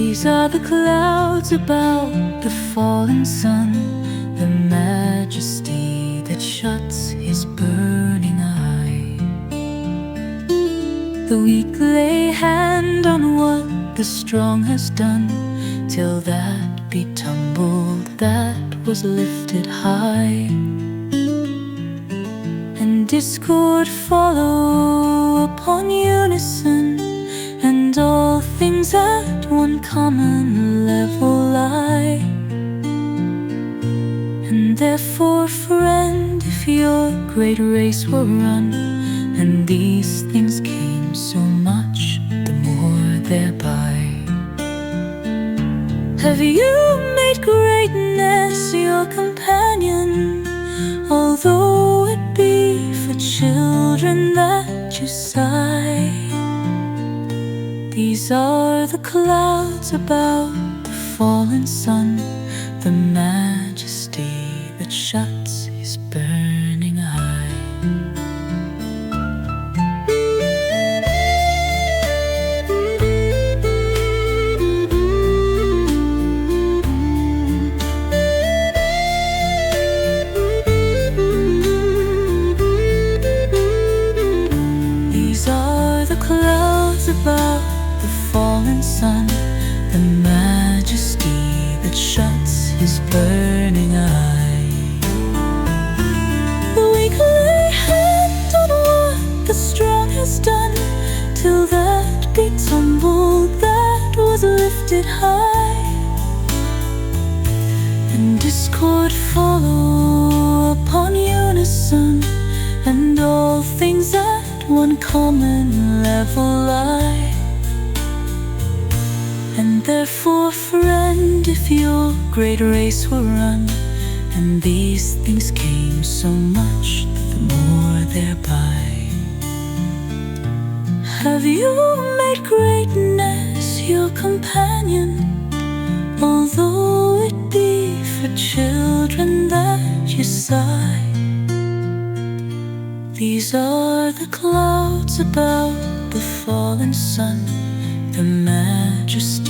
These are the clouds about the fallen sun, the majesty that shuts his burning eye. The weak lay hand on what the strong has done, till that be tumbled that was lifted high. And discord follow upon unison, and all things at one common level lie. And therefore, friend, if your great race were run, and these things came so much the more thereby, have you made greatness your companion, although it be for children that you sigh? These are the clouds about the fallen sun, the majesty that shuts his burning eye. These are the clouds about the fallen sun, the majesty that shuts his burning eye. The weak lay hand on what the strong has done, till that be tumbled that was lifted high. And discord follow upon unison, and all things at one common level lie. And therefore, friend, if your great race were run, and these things came so much the more thereby, have you made greatness your companion, although it be for children that you sigh? These are the clouds about the fallen sun, the majesty